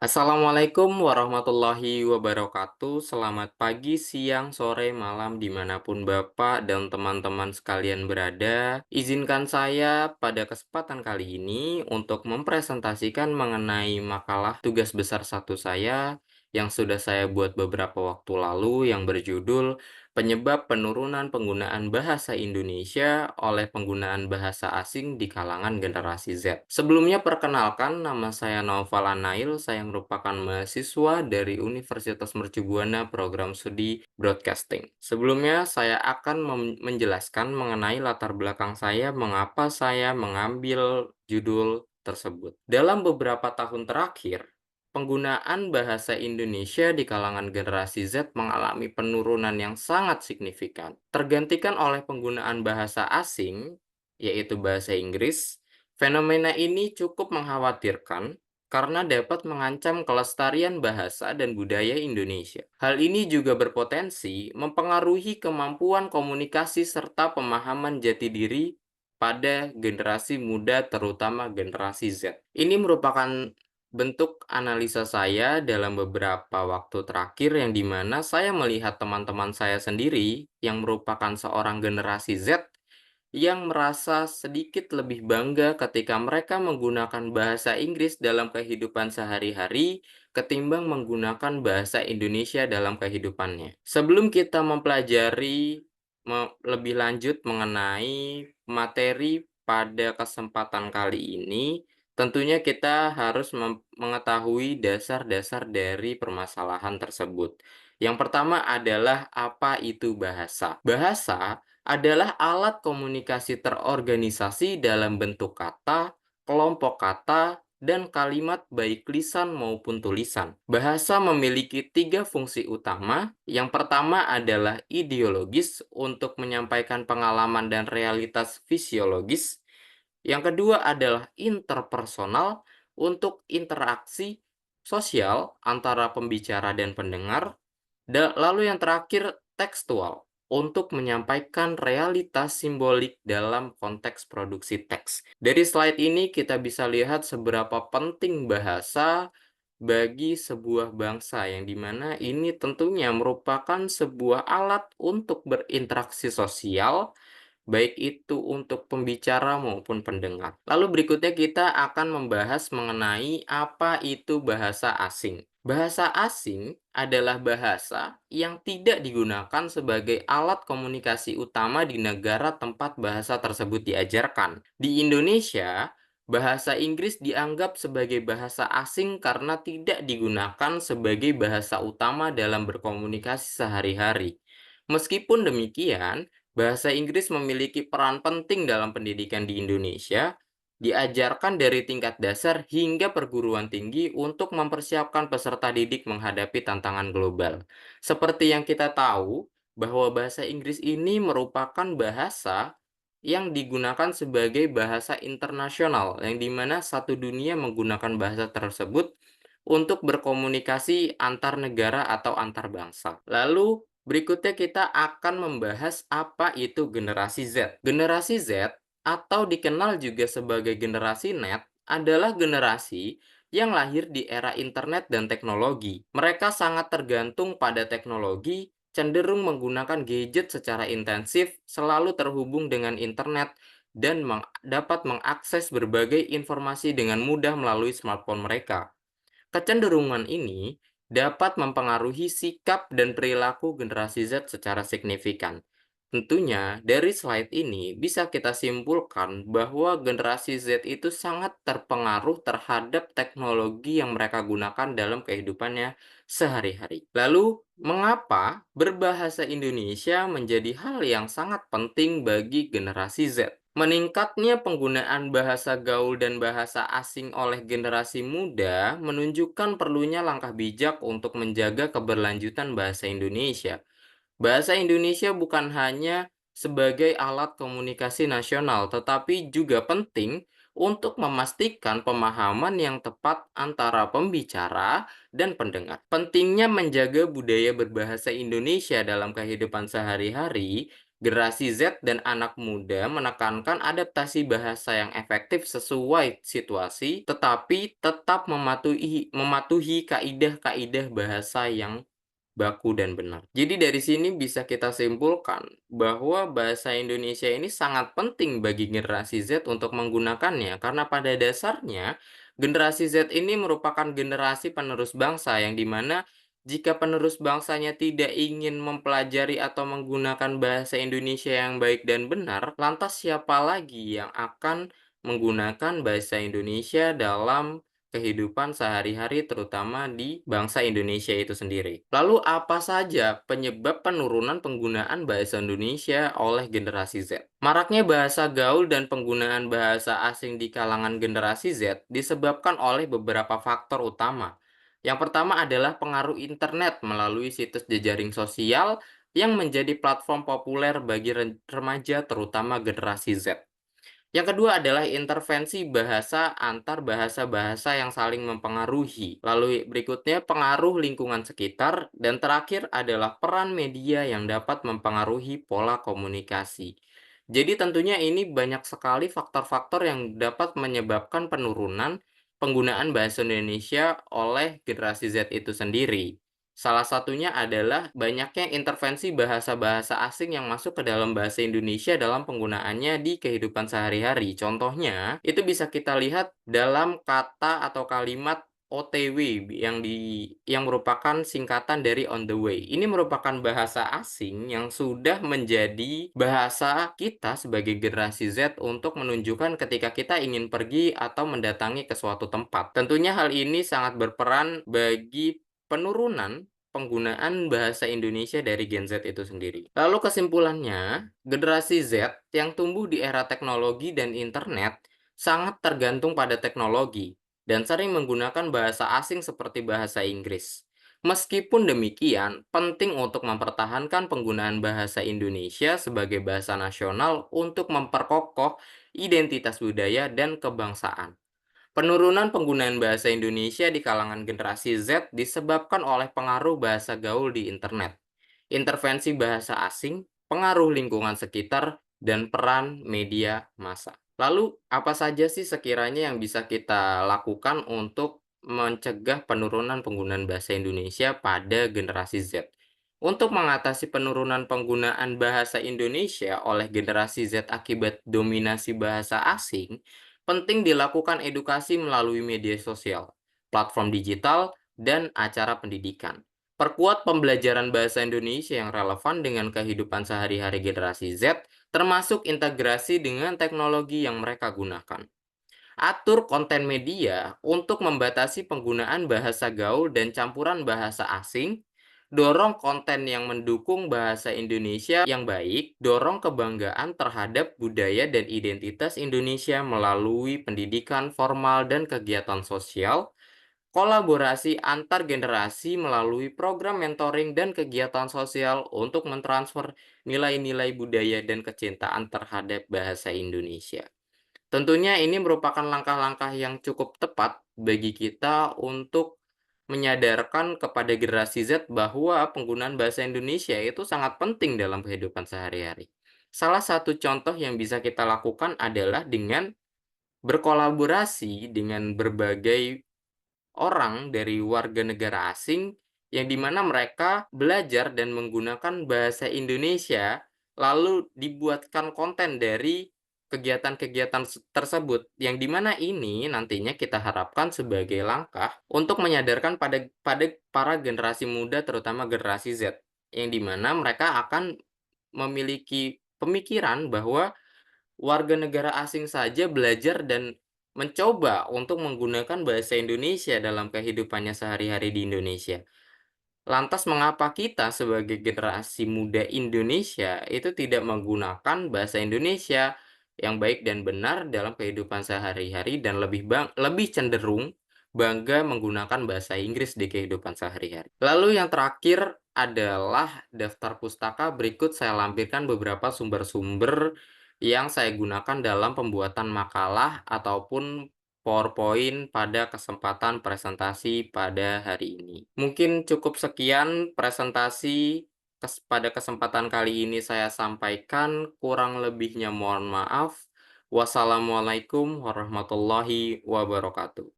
Assalamualaikum warahmatullahi wabarakatuh. Selamat pagi, siang, sore, malam, dimanapun Bapak dan teman-teman sekalian berada. Izinkan saya pada kesempatan kali ini untuk mempresentasikan mengenai makalah tugas besar satu saya yang sudah saya buat beberapa waktu lalu yang berjudul Penyebab Penurunan Penggunaan Bahasa Indonesia oleh Penggunaan Bahasa Asing di Kalangan Generasi Z. Sebelumnya perkenalkan, nama saya Naufal Anail, saya merupakan mahasiswa dari Universitas Mercubuana Program Studi Broadcasting. Sebelumnya saya akan menjelaskan mengenai latar belakang saya, mengapa saya mengambil judul tersebut. Dalam beberapa tahun terakhir, penggunaan bahasa Indonesia di kalangan generasi Z mengalami penurunan yang sangat signifikan, tergantikan oleh penggunaan bahasa asing, yaitu bahasa Inggris. Fenomena ini cukup mengkhawatirkan karena dapat mengancam kelestarian bahasa dan budaya Indonesia. Hal ini juga berpotensi mempengaruhi kemampuan komunikasi serta pemahaman jati diri pada generasi muda, terutama generasi Z. Ini merupakan bentuk analisa saya dalam beberapa waktu terakhir yang dimana saya melihat teman-teman saya sendiri yang merupakan seorang generasi Z yang merasa sedikit lebih bangga ketika mereka menggunakan bahasa Inggris dalam kehidupan sehari-hari ketimbang menggunakan bahasa Indonesia dalam kehidupannya. Sebelum kita mempelajari lebih lanjut mengenai materi pada kesempatan kali ini, tentunya kita harus mengetahui dasar-dasar dari permasalahan tersebut. Yang pertama adalah apa itu bahasa. Bahasa adalah alat komunikasi terorganisasi dalam bentuk kata, kelompok kata, dan kalimat baik lisan maupun tulisan. Bahasa memiliki tiga fungsi utama. Yang pertama adalah ideologis untuk menyampaikan pengalaman dan realitas fisiologis. Yang kedua adalah interpersonal untuk interaksi sosial antara pembicara dan pendengar. Lalu yang terakhir tekstual untuk menyampaikan realitas simbolik dalam konteks produksi teks. Dari slide ini kita bisa lihat seberapa penting bahasa bagi sebuah bangsa yang dimana ini tentunya merupakan sebuah alat untuk berinteraksi sosial, baik itu untuk pembicara maupun pendengar. Lalu berikutnya kita akan membahas mengenai apa itu bahasa asing. Bahasa asing adalah bahasa yang tidak digunakan sebagai alat komunikasi utama di negara tempat bahasa tersebut diajarkan. Di Indonesia, bahasa Inggris dianggap sebagai bahasa asing karena tidak digunakan sebagai bahasa utama dalam berkomunikasi sehari-hari. Meskipun demikian, bahasa Inggris memiliki peran penting dalam pendidikan di Indonesia, diajarkan dari tingkat dasar hingga perguruan tinggi untuk mempersiapkan peserta didik menghadapi tantangan global. Seperti yang kita tahu, bahwa bahasa Inggris ini merupakan bahasa yang digunakan sebagai bahasa internasional, yang dimana satu dunia menggunakan bahasa tersebut untuk berkomunikasi antar negara atau antar bangsa. Lalu berikutnya kita akan membahas apa itu generasi Z. Generasi Z atau dikenal juga sebagai generasi net adalah generasi yang lahir di era internet dan teknologi. Mereka sangat tergantung pada teknologi, cenderung menggunakan gadget secara intensif, selalu terhubung dengan internet, dan dapat mengakses berbagai informasi dengan mudah melalui smartphone mereka. Kecenderungan ini dapat mempengaruhi sikap dan perilaku generasi Z secara signifikan. Tentunya, dari slide ini bisa kita simpulkan bahwa generasi Z itu sangat terpengaruh terhadap teknologi yang mereka gunakan dalam kehidupannya sehari-hari. Lalu, mengapa berbahasa Indonesia menjadi hal yang sangat penting bagi generasi Z? Meningkatnya penggunaan bahasa gaul dan bahasa asing oleh generasi muda menunjukkan perlunya langkah bijak untuk menjaga keberlanjutan bahasa Indonesia. Bahasa Indonesia bukan hanya sebagai alat komunikasi nasional, tetapi juga penting untuk memastikan pemahaman yang tepat antara pembicara dan pendengar. Pentingnya menjaga budaya berbahasa Indonesia dalam kehidupan sehari-hari Generasi Z dan anak muda menekankan adaptasi bahasa yang efektif sesuai situasi, tetapi tetap mematuhi kaidah-kaidah bahasa yang baku dan benar. Jadi dari sini bisa kita simpulkan bahwa bahasa Indonesia ini sangat penting bagi generasi Z untuk menggunakannya karena pada dasarnya generasi Z ini merupakan generasi penerus bangsa yang dimana jika penerus bangsanya tidak ingin mempelajari atau menggunakan bahasa Indonesia yang baik dan benar, lantas siapa lagi yang akan menggunakan bahasa Indonesia dalam kehidupan sehari-hari terutama di bangsa Indonesia itu sendiri. Lalu apa saja penyebab penurunan penggunaan bahasa Indonesia oleh generasi Z? Maraknya bahasa gaul dan penggunaan bahasa asing di kalangan generasi Z disebabkan oleh beberapa faktor utama. Yang pertama adalah pengaruh internet melalui situs jejaring sosial yang menjadi platform populer bagi remaja terutama generasi Z. Yang kedua adalah intervensi bahasa antar bahasa-bahasa yang saling mempengaruhi. Lalu berikutnya pengaruh lingkungan sekitar dan terakhir adalah peran media yang dapat mempengaruhi pola komunikasi. Jadi tentunya ini banyak sekali faktor-faktor yang dapat menyebabkan penurunan penggunaan bahasa Indonesia oleh generasi Z itu sendiri. Salah satunya adalah banyaknya intervensi bahasa-bahasa asing yang masuk ke dalam bahasa Indonesia dalam penggunaannya di kehidupan sehari-hari. Contohnya, itu bisa kita lihat dalam kata atau kalimat OTW yang merupakan singkatan dari on the way. Ini merupakan bahasa asing yang sudah menjadi bahasa kita sebagai generasi Z untuk menunjukkan ketika kita ingin pergi atau mendatangi ke suatu tempat. Tentunya hal ini sangat berperan bagi penurunan penggunaan bahasa Indonesia dari Gen Z itu sendiri. Lalu kesimpulannya, generasi Z yang tumbuh di era teknologi dan internet sangat tergantung pada teknologi dan sering menggunakan bahasa asing seperti bahasa Inggris. Meskipun demikian, penting untuk mempertahankan penggunaan bahasa Indonesia sebagai bahasa nasional untuk memperkokoh identitas budaya dan kebangsaan. Penurunan penggunaan bahasa Indonesia di kalangan generasi Z disebabkan oleh pengaruh bahasa gaul di internet, intervensi bahasa asing, pengaruh lingkungan sekitar, dan peran media massa. Lalu, apa saja sih sekiranya yang bisa kita lakukan untuk mencegah penurunan penggunaan bahasa Indonesia pada generasi Z? Untuk mengatasi penurunan penggunaan bahasa Indonesia oleh generasi Z akibat dominasi bahasa asing, penting dilakukan edukasi melalui media sosial, platform digital, dan acara pendidikan. Perkuat pembelajaran bahasa Indonesia yang relevan dengan kehidupan sehari-hari generasi Z, termasuk integrasi dengan teknologi yang mereka gunakan. Atur konten media untuk membatasi penggunaan bahasa gaul dan campuran bahasa asing. Dorong konten yang mendukung bahasa Indonesia yang baik. Dorong kebanggaan terhadap budaya dan identitas Indonesia melalui pendidikan formal dan kegiatan sosial. Kolaborasi antar generasi melalui program mentoring dan kegiatan sosial untuk mentransfer nilai-nilai budaya dan kecintaan terhadap bahasa Indonesia. Tentunya ini merupakan langkah-langkah yang cukup tepat bagi kita untuk menyadarkan kepada generasi Z bahwa penggunaan bahasa Indonesia itu sangat penting dalam kehidupan sehari-hari. Salah satu contoh yang bisa kita lakukan adalah dengan berkolaborasi dengan berbagai orang dari warga negara asing yang dimana mereka belajar dan menggunakan bahasa Indonesia, lalu dibuatkan konten dari kegiatan-kegiatan tersebut, yang dimana ini nantinya kita harapkan sebagai langkah untuk menyadarkan pada pada para generasi muda terutama generasi Z, yang dimana mereka akan memiliki pemikiran bahwa warga negara asing saja belajar dan mencoba untuk menggunakan bahasa Indonesia dalam kehidupannya sehari-hari di Indonesia. Lantas mengapa kita sebagai generasi muda Indonesia itu tidak menggunakan bahasa Indonesia yang baik dan benar dalam kehidupan sehari-hari dan lebih cenderung bangga menggunakan bahasa Inggris di kehidupan sehari-hari. Lalu yang terakhir adalah daftar pustaka. Berikut saya lampirkan beberapa sumber-sumber yang saya gunakan dalam pembuatan makalah ataupun PowerPoint pada kesempatan presentasi pada hari ini. Mungkin cukup sekian presentasi pada kesempatan kali ini saya sampaikan, kurang lebihnya mohon maaf. Wassalamualaikum warahmatullahi wabarakatuh.